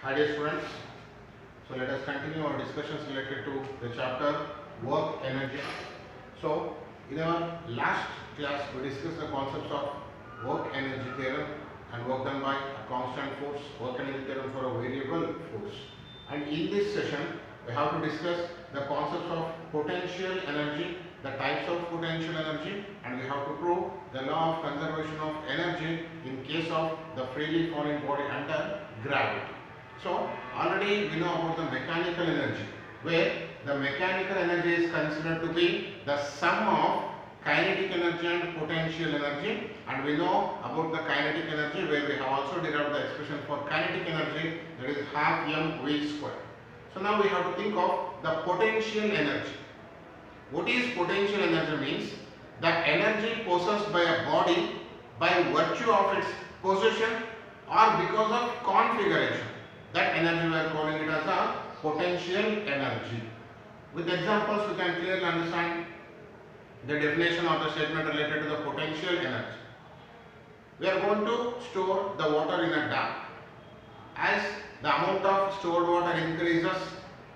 Hi dear students, so let us continue our discussions related to the chapter work energy. So in our last class we discussed the concepts of work energy theorem and work done by a constant force, work energy theorem for a variable force. And in this session we have to discuss the concepts of potential energy, the types of potential energy, and we have to prove the law of conservation of energy in case of the freely falling body under gravity. So already we know about the mechanical energy, where the mechanical energy is considered to be the sum of kinetic energy and potential energy, and we know about the kinetic energy where we have also derived the expression for kinetic energy, that is half mv square. So now we have to think of the potential energy. What is potential energy means? The energy possessed by a body by virtue of its position or because of configuration. That energy we are calling it as a potential energy. With examples we can clearly understand the definition of the statement related to the potential energy. We are going to store the water in a dam. As the amount of stored water increases,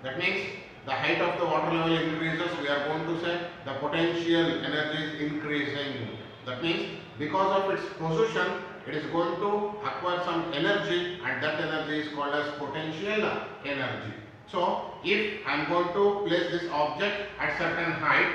that means the height of the water level increases, we are going to say the potential energy is increasing. That means because of its position, it is going to acquire some energy, and that energy is called as potential energy. So if I am going to place this object at certain height,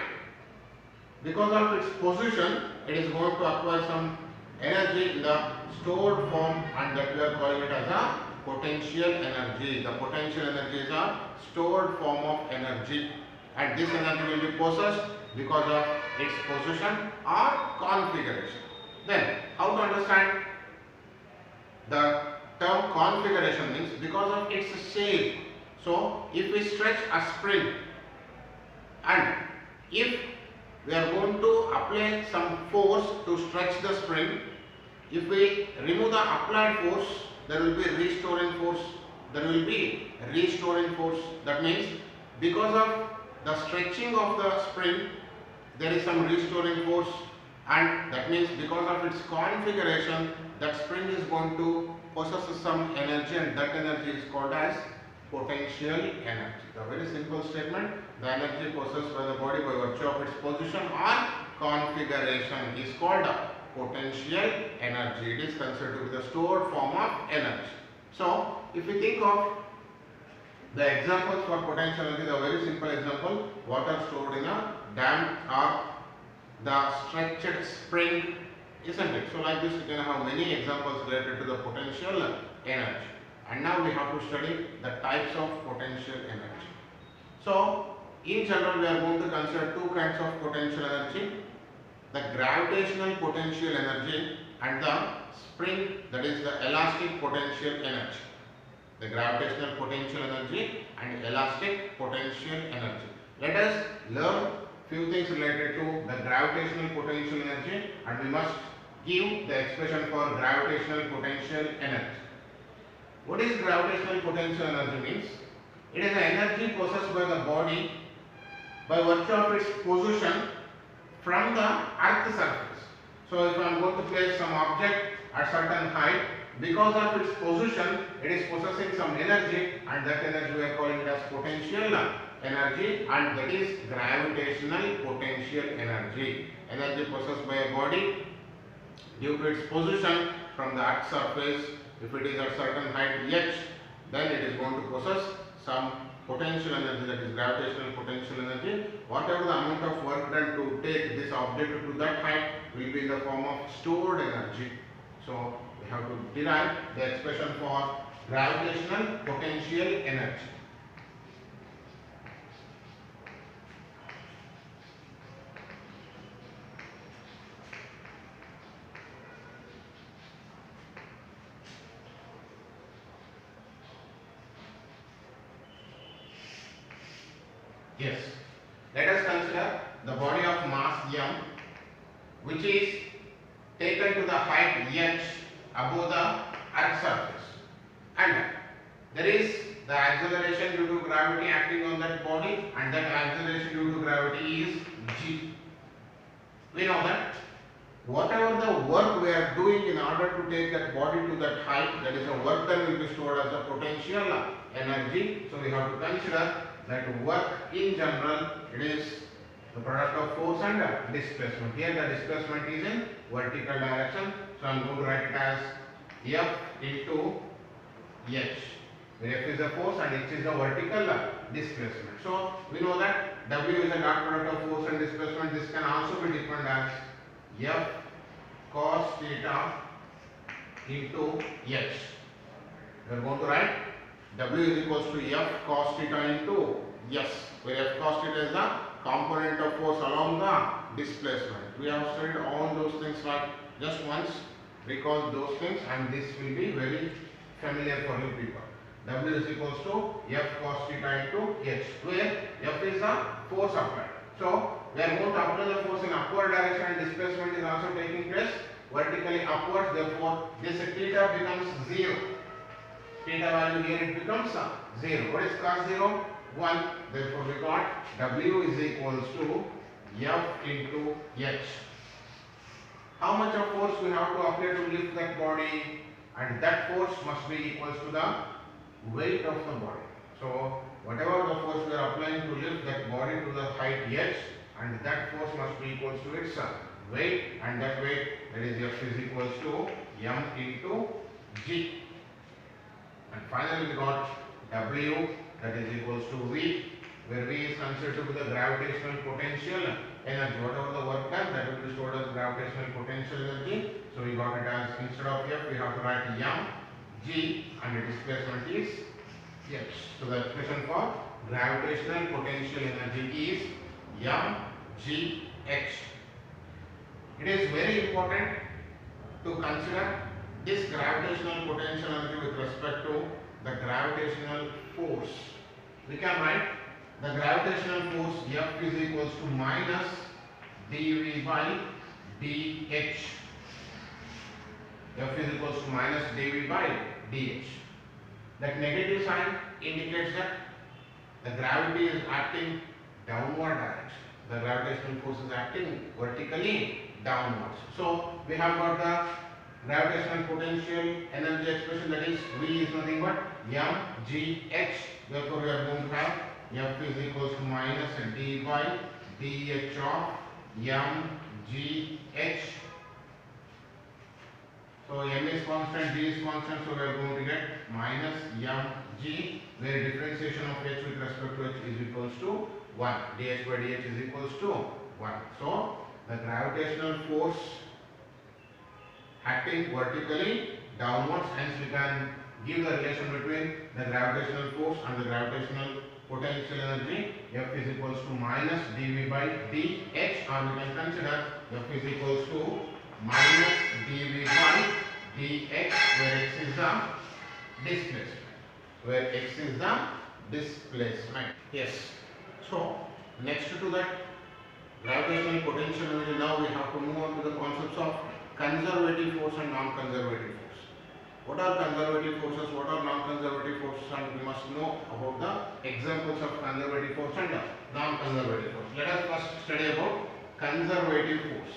because of its position, it is going to acquire some energy in the stored form, and that we are calling it as a potential energy. The potential energy is a stored form of energy, and this energy will be possessed because of its position or configuration. Then how to understand the term configuration means because of its shape. So if we stretch a spring, and if we are going to apply some force to stretch the spring, if we remove the applied force, there will be restoring force. There will be restoring force. That means because of the stretching of the spring, there is some restoring force, and that means because of its configuration, that spring is going to possess some energy, and that energy is called as potential energy. The very simple statement, the energy possessed by the body by virtue of its position or configuration is called potential energy. It is considered to be the stored form of energy. So if we think of the examples for potential energy, the very simple example, water stored in a dam or the stretched spring, isn't it? So like this we can have many examples related to the potential energy. And now we have to study the types of potential energy. So in general we are going to consider two kinds of potential energy: the gravitational potential energy and the spring, that is the elastic potential energy. The gravitational potential energy and elastic potential energy. Let us learn few things related to the gravitational potential energy, and we must give the expression for gravitational potential energy. What is gravitational potential energy means? It is the energy possessed by the body by virtue of its position from the earth surface. So if I am going to place some object at certain height, because of its position, it is possessing some energy, and that energy we are calling it as potential energy, and that is gravitational potential energy. Energy possessed by a body due to its position from the earth surface. If it is at certain height h, then it is going to possess some potential energy, that is gravitational potential energy. Whatever the amount of work done to take this object to that height will be in the form of stored energy. So we have to derive the expression for gravitational potential energy. Yes, let us consider the body of mass m, which is taken to the height h above the earth surface, and there is the acceleration due to gravity acting on that body, and that acceleration due to gravity is g. We know that whatever the work we are doing in order to take that body to that height, that is the work done will be stored as a potential energy. So we have to consider that work in general, it is the product of force and displacement. Here the displacement is in vertical direction. So I am going to write it as F into H, where F is the force and H is the vertical displacement. So we know that W is a dot product of force and displacement. This can also be defined as F cos theta into H. We are going to write W is equals to F cos theta into S, where F cos theta is the component of force along the displacement. We have studied all those things, but just once recall those things and this will be very familiar for you people. W is equals to F cos theta into H, where F is the force applied. So we are going to apply the force in upward direction and displacement is also taking place vertically upwards. Therefore, this theta becomes 0. Theta value here it becomes 0. What is cos 0? 1. Therefore, we got W is equals to F into H. How much of force we have to apply to lift that body? And that force must be equals to the weight of the body. So, whatever the force we are applying to lift that body to the height H, and that force must be equals to its weight, and that weight, that is F is equals to M into G. And finally we got W, that is equals to V, where V is considered to be the gravitational potential energy. Whatever the work done, that will be stored as gravitational potential energy. So we got it as, instead of F, we have to write M, G, and the displacement is H. So the expression for gravitational potential energy is M, G, H. It is very important to consider this gravitational potential energy with respect to the gravitational force. We can write the gravitational force F is equals to minus dV by dH. F is equals to minus dV by dH. That negative sign indicates that the gravity is acting downward direction. The gravitational force is acting vertically downwards. So we have got the gravitational potential energy expression, that is V is nothing but mgh. Therefore we are going to have F is equals to minus d by dh of mgh. So m is constant, d is constant, so we are going to get minus mg, where differentiation of h with respect to h is equals to 1. dh by dh is equals to 1. So the gravitational force acting vertically downwards, hence we can give the relation between the gravitational force and the gravitational potential energy. F is equals to minus dV by dH, or we can consider F is equals to minus dV by dx, where x is the displacement. Where x is the displacement. Yes. So next to that gravitational potential energy, now we have to move on to the concepts of conservative force and non-conservative force. What are conservative forces? What are non-conservative forces? And we must know about the examples of conservative force and non-conservative force. Let us first study about conservative force.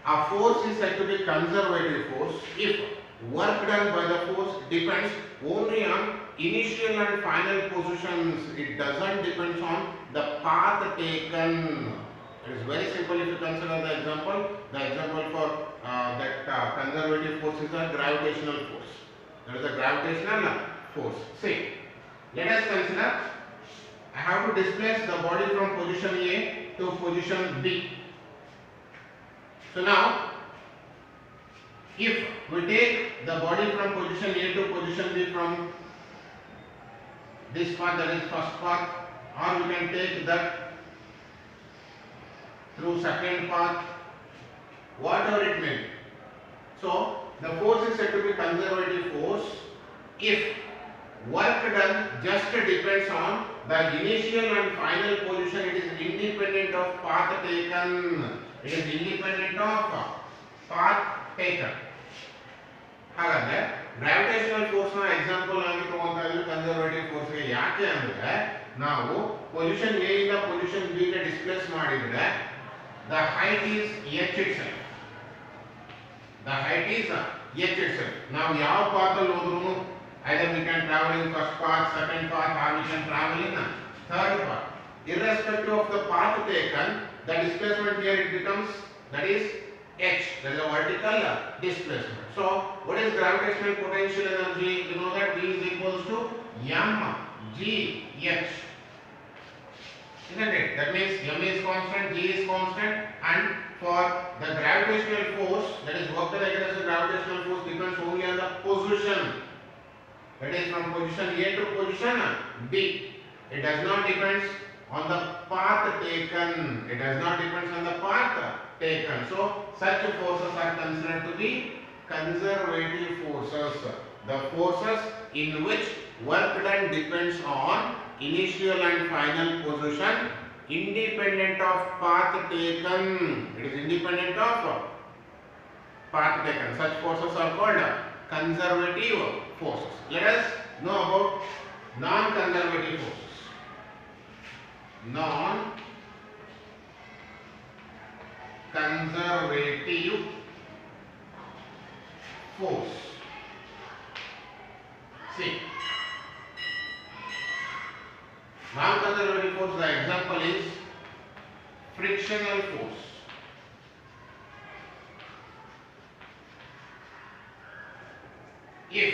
A force is said to be conservative force if work done by the force depends only on initial and final positions. It doesn't depend on the path taken. It is very simple if you consider the example. The example for that conservative force is a gravitational force. There is a gravitational force. See, let us consider I have to displace the body from position A to position B. So now, if we take the body from position A to position B from this path, that is first path, or we can take that through second path, whatever it may be. So the force is said to be conservative force if work done just depends on the initial and final position. It is independent of path taken. It is independent of path taken. ಹಾಗಾದ್ರೆ gravitational force ನ example ಆಗಿ ತಗೊಂತಾ ಇದ್ದೀವಿ conservative force ಗೆ. ಯಾಕೆ ಅಂದ್ರೆ ನಾವು position A ಇಂದ position B ಗೆ ಡಿಸ್ಪ್ಲೇಸ್ ಮಾಡಿದ್ರೆ the height is h itself. The height is h itself. ನಾವು ಯಾವ ಪಾತ್ ಅಲ್ಲಿ ಹೋದ್ರೂ either we can travel in first path, second path, or we can travel in third path. Irrespective of the path taken, the displacement here it becomes, that is h, that is a vertical displacement. So what is gravitational potential energy? You know that V is equals to mg h, isn't it? That means m is constant, g is constant, and for the gravitational force, that is work done against the gravitational force, depends only on the position, that is from position A to position B. It does not depend on the path taken. It does not depend on the path taken. So such forces are considered to be conservative forces. The forces in which work done depends on initial and final position, independent of path taken. It is independent of path taken. Such forces are called conservative forces. Let us know about non-conservative forces. Non-conservative force. See, non-conservative force, the example is frictional force. If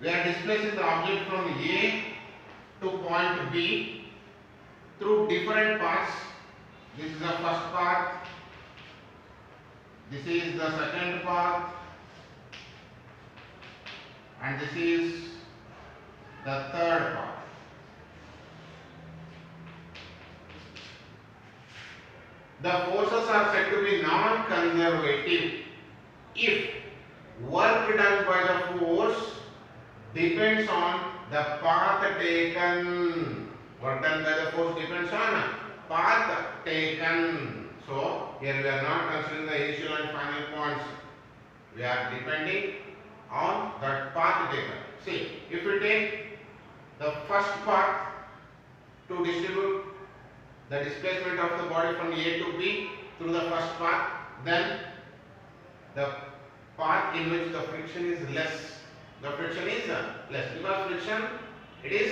we are displacing the object from A to point B through different paths, this is the first path, this is the second path, and this is the third path. The forces are said to be non-conservative if work done by the force depends on the path taken. Work done by the force depends on path taken. So here we are not considering the initial and final points. We are depending on that path taken. See, if we take the first path to distribute the displacement of the body from A to B through the first path, then the path in which the friction is less. The friction is less, because friction, it is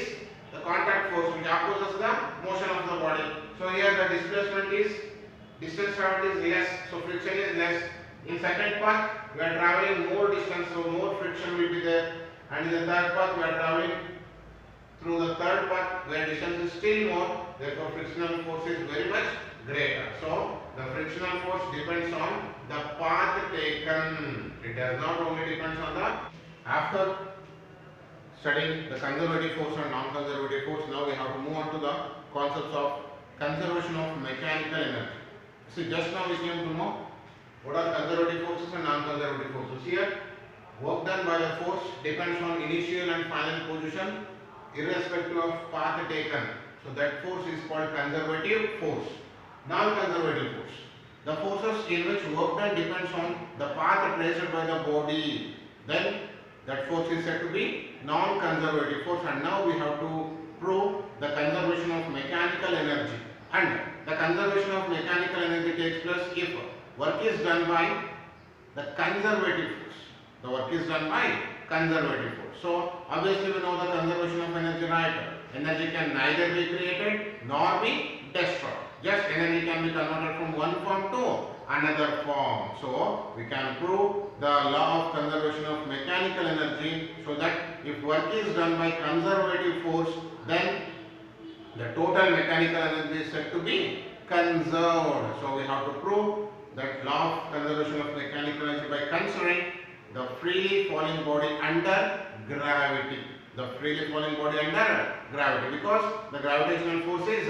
the contact force which opposes the motion of the body. So here the displacement is, distance traveled is less, so friction is less. In second path we are traveling more distance, so more friction will be there. And in the third path we are traveling through the third path where distance is still more, therefore frictional force is very much greater. So the frictional force depends on the path taken. It does not only depends on the. After studying the conservative force and non-conservative force, now we have to move on to the concepts of conservation of mechanical energy. See, just now we came to know what are conservative forces and non-conservative forces. Here, work done by the force depends on initial and final position, irrespective of path taken. So that force is called conservative force. Non-conservative force, the forces in which work done depends on the path traced by the body, then that force is said to be non-conservative force. And now we have to prove the conservation of mechanical energy. And the conservation of mechanical energy takes place if work is done by the conservative force. The work is done by conservative force. So obviously we know the conservation of energy, right? Energy can neither be created nor be destroyed. Just energy can be converted from one form to another form. So we can prove the law of conservation of mechanical energy, so that if work is done by conservative force, then the total mechanical energy is said to be conserved. So we have to prove that law of conservation of mechanical energy by considering the freely falling body under gravity. The freely falling body under gravity, because the gravitational force is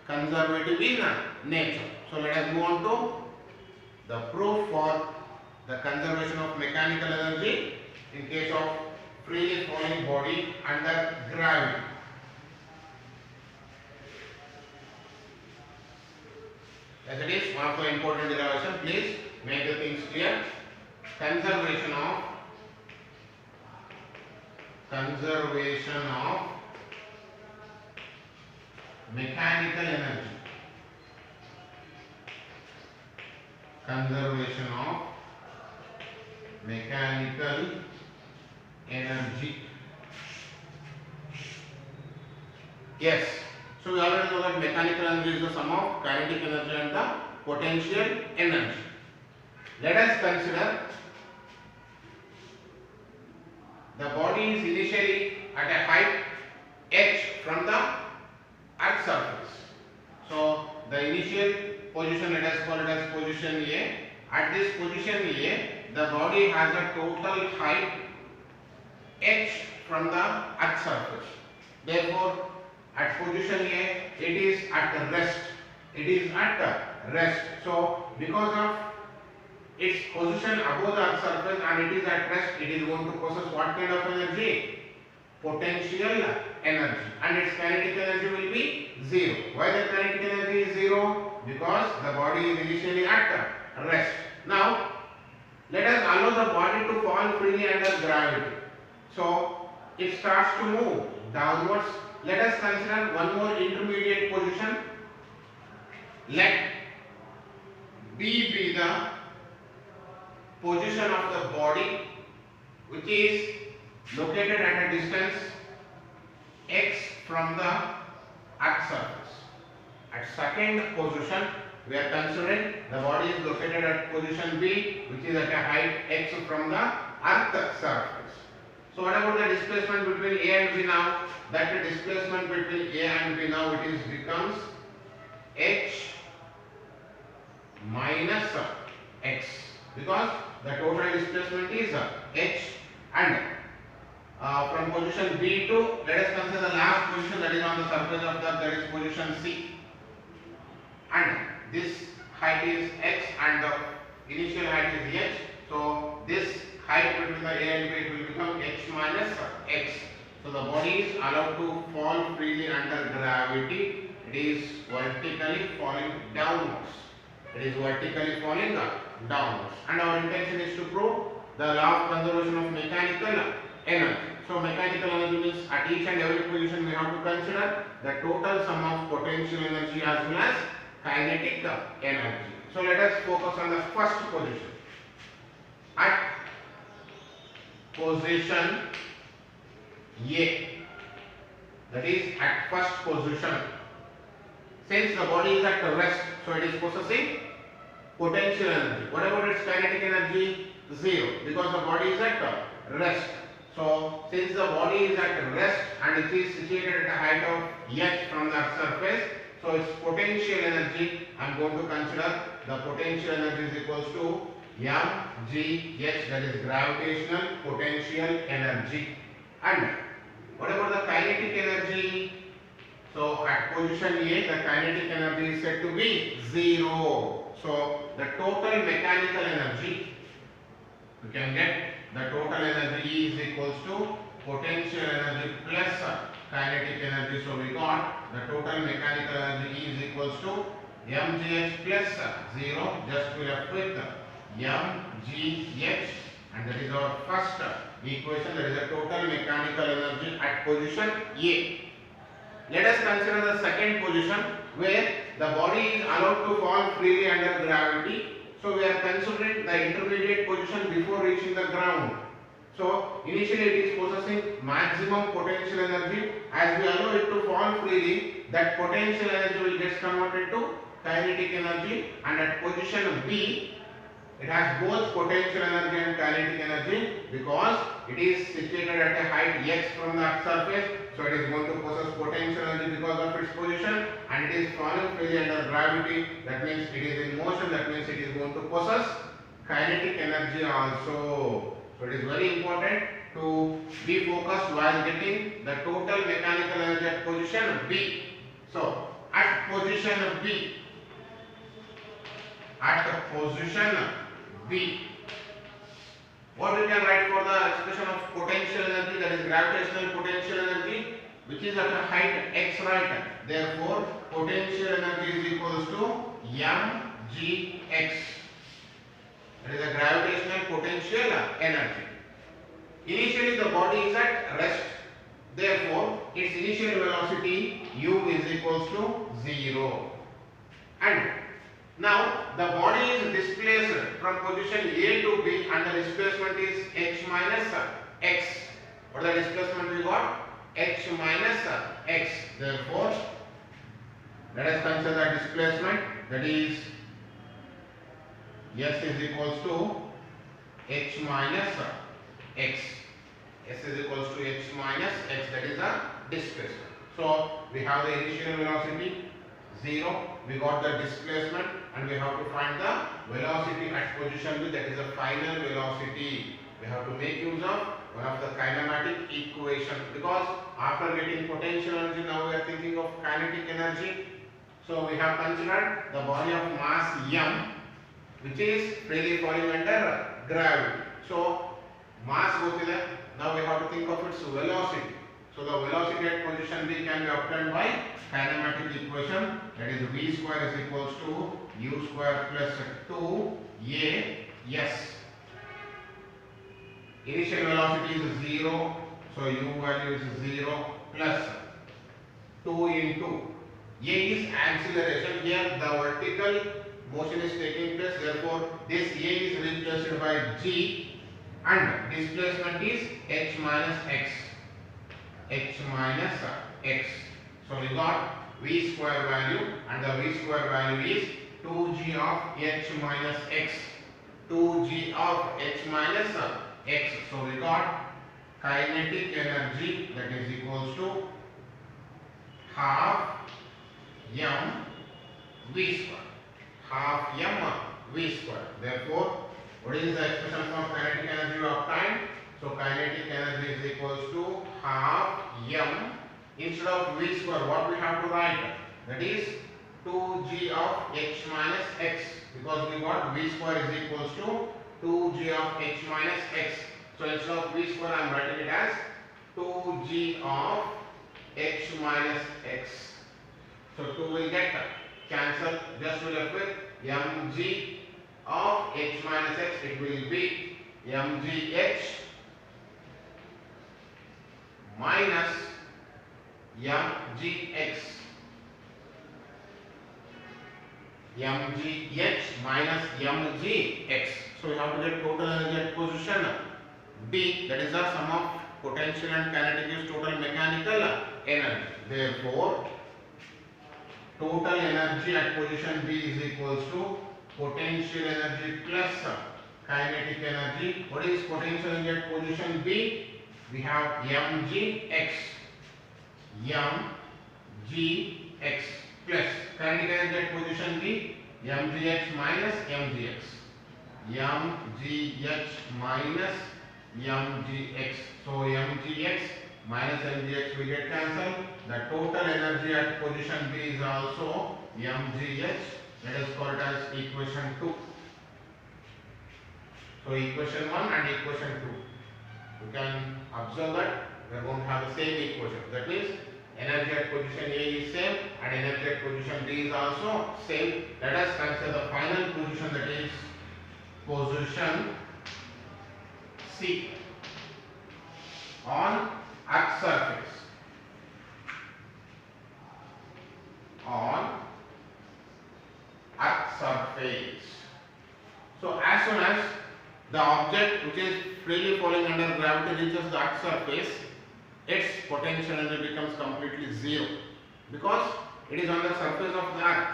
conservative in nature. So let us move on to the proof for the conservation of mechanical energy in case of freely falling body under gravity. As it is one of the important derivation, please make the things clear. Conservation of conservation of mechanical energy. Conservation of mechanical energy. Yes. So we already know that mechanical energy is the sum of kinetic energy and the potential energy. Let us consider the body is initially at a height h from the earth surface. So the initial position, let us call it as position A. At this position A, the body has a total height h from the earth surface. Therefore, at position A, it is at rest. It is at rest. So, because of its position above the earth surface and it is at rest, it is going to possess what kind of energy? Potential energy. And its kinetic energy will be 0. Why the kinetic energy is 0? Because the body is initially at rest. Now, let us allow the body to fall freely under gravity. So, it starts to move downwards. Let us consider one more intermediate position. Let B be the position of the body which is located at a distance x from the earth surface. At second position, we are considering the body is located at position B which is at a height x from the earth surface. So what about the displacement between A and B now? That displacement between A and B now it is becomes h minus x, because the total displacement is h, and from position B to, let us consider the last position that is on the surface of the, that is position C, and this height is x and the initial height is h. So this height between the A and B will become h minus x. So the body is allowed to fall freely under gravity. It is vertically falling downwards. It is vertically falling downwards. And our intention is to prove the law of conservation of mechanical energy. So mechanical energy means at each and every position we have to consider the total sum of potential energy as well as kinetic energy. So let us focus on the first position. At position A, that is at first position, since the body is at rest, so it is possessing potential energy. What about its kinetic energy? 0, because the body is at rest. So since the body is at rest and it is situated at a height of h from the surface, so its potential energy, I am going to consider the potential energy is equals to mgh, that is gravitational potential energy. And what about the kinetic energy? So at position A, the kinetic energy is said to be 0. So the total mechanical energy, you can get the total energy is equals to potential energy plus kinetic energy. So we got the total mechanical energy is equals to mgh plus 0, just we left with mgh, and that is our first equation, that is the total mechanical energy at position A. Let us consider the second position where the body is allowed to fall freely under gravity. So we are considering the intermediate position before reaching the ground. So initially it is possessing maximum potential energy. As we allow it to fall freely, that potential energy will get converted to kinetic energy, and at position B it has both potential energy and kinetic energy because it is situated at a height x from the earth surface. So it is going to possess potential energy because of its position, and it is falling freely under gravity. That means it is in motion. That means it is going to possess kinetic energy also. So it is very important to be focused while getting the total mechanical energy at position B. So at position B, what we can write for the expression of potential energy, that is gravitational potential energy, which is at a height x, right? Therefore potential energy is equals to mgx, that is a gravitational potential energy. Initially the body is at rest. Therefore, its initial velocity u is equals to 0. And now the body is displaced from position A to B and the displacement is h minus x. What is the displacement we got? H minus x. Therefore, let us consider the displacement, that is S is equals to h minus x. S is equals to h minus x, that is the displacement. So we have the initial velocity 0, we got the displacement, and we have to find the velocity at position B, that is the final velocity. We have to make use of one of the kinematic equation, because after getting potential energy now we are thinking of kinetic energy. So we have considered the body of mass m, which is freely falling under gravity. So mass goes there. Now we have to think of its velocity. So the velocity at position B can be obtained by kinematic equation, that is v square is equals to u square plus 2a s. Initial velocity is 0, so u value is 0 plus 2 into a is acceleration. Here the vertical motion is taking place, therefore this a is replaced by g, and displacement is h minus x. H minus x. So we got v square value, and the v square value is 2g of h minus x. 2g of h minus x. So we got kinetic energy, that is equals to half m v square. Half m v square. Therefore, what is the expression for kinetic energy we obtained? So kinetic energy is equals to half m, instead of v square what we have to write? That is 2g of h minus x, because we got v square is equals to 2g of h minus x. So instead of v square I am writing it as 2g of h minus x. So 2 will get cancelled, just we left with mg of h minus x. It will be mgh minus mgx. mgh minus mgx. So we have to get total energy at position B, that is the sum of potential and kinetic is total mechanical energy. Therefore, total energy at position B is equals to potential energy plus kinetic energy. What is potential energy at position B? We have mgx. mgx plus kinetic energy at position B, mgx minus mgx. mgh minus mgx. So mgx minus mgx will get cancelled. The total energy at position B is also mgh. Let us call it as equation 2. So equation 1 and equation 2. You can observe that we are going to have the same equation. That means energy at position A is same and energy at position B is also same. Let us consider the final position, that is position C on Earth surface. On Earth surface. So as soon as the object which is freely falling under gravity reaches the Earth surface, its potential energy becomes completely zero, because it is on the surface of the Earth.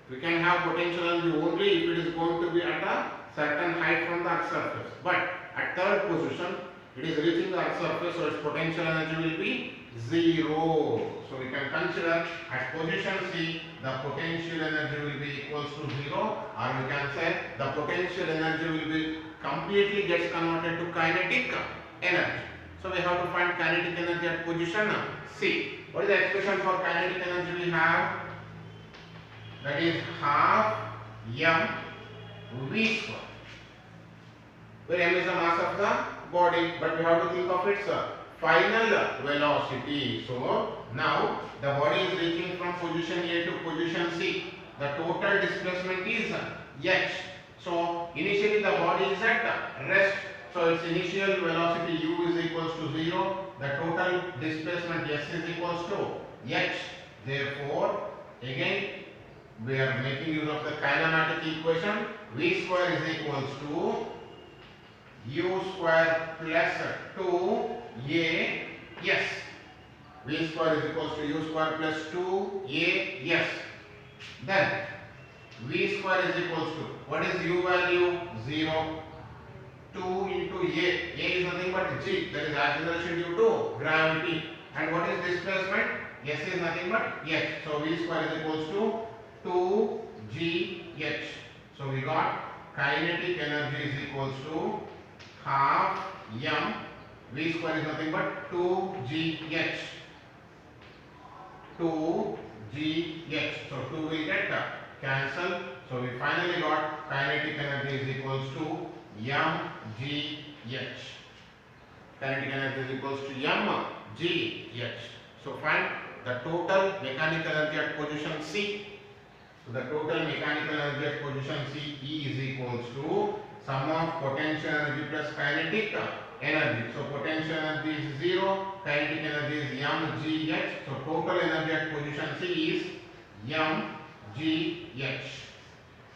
We can have potential energy only if it is going to be at a certain height from the Earth surface. But at third position, it is reaching the Earth surface, so its potential energy will be zero. So we can consider at position C, the potential energy will be equals to zero, or we can say the potential energy will be completely gets converted to kinetic energy. So we have to find kinetic energy at position C. What is the expression for kinetic energy we have? That is half m v square, where m is the mass of the body, but we have to think of its final velocity. So now the body is reaching from position A to position C. The total displacement is h. So initially the body is at rest. So its initial velocity u is equals to 0. The total displacement s is equals to h. Therefore, again we are making use of the kinematic equation. V square is equals to u square plus 2a s. V square is equals to u square plus 2a s. Then V square is equals to, what is u value? 0. 2 into a. A is nothing but g, that is acceleration due to gravity. And what is displacement? S is nothing but h. So V square is equals to 2gh. So we got kinetic energy is equals to half m. V square is nothing but 2gh. 2gh. So 2 will get cancelled. So we finally got kinetic energy is equals to mgh. Kinetic energy is equals to mgh. So find the total mechanical energy at position C. So the total mechanical energy at position C, E is equals to sum of potential energy plus kinetic energy. So potential energy is 0, kinetic energy is mgh. So total energy at position C is mgh.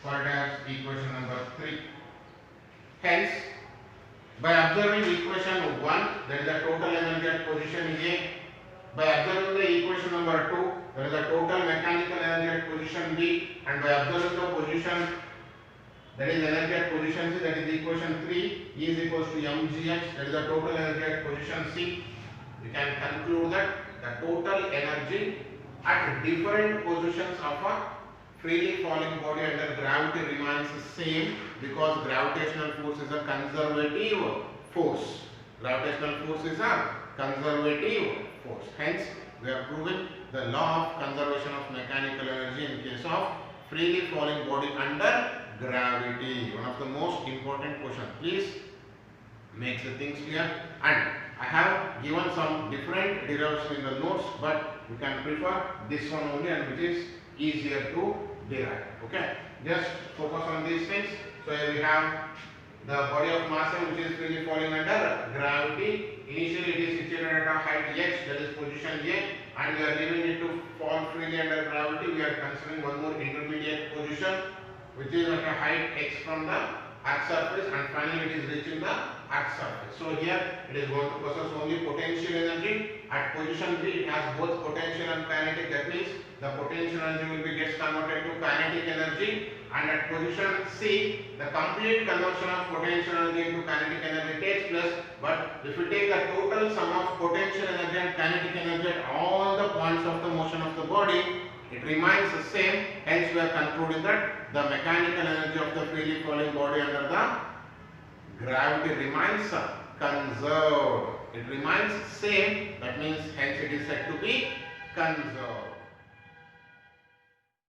Called as equation number 3. Hence, by observing equation 1, that is the total energy at position A. By observing the equation number 2, that is the total mechanical energy at position B. And by observing the position, that is energy at position C, that is equation 3, E is equals to mgh, that is the total energy at position C. We can conclude that the total energy at different positions of a freely falling body under gravity remains the same, because gravitational force is a conservative force. Gravitational force is a conservative force. Hence, we are proving the law of conservation of mechanical energy in case of freely falling body under gravity. One of the most important questions. Please make the things clear. And I have given some different derivation in the notes, but you can prefer this one only, and which is easier to derive. Okay, just focus on these things. So here we have the body of mass which is freely falling under gravity. Initially it is situated at a height h, that is position A, and we are leaving it to fall freely under gravity. We are considering one more intermediate position which is at a height x from the earth surface, and finally it is reaching the earth surface. So here it is going to possess only potential energy. At position B it has both potential and kinetic. That means the potential energy will be gets converted to kinetic energy. And at position C, the complete conversion of potential energy into kinetic energy takes place. But if we take the total sum of potential energy and kinetic energy at all the points of the motion of the body, it remains the same. Hence we are concluding that the mechanical energy of the freely falling body under the gravity remains conserved. It remains same. That means hence it is said to be conserved.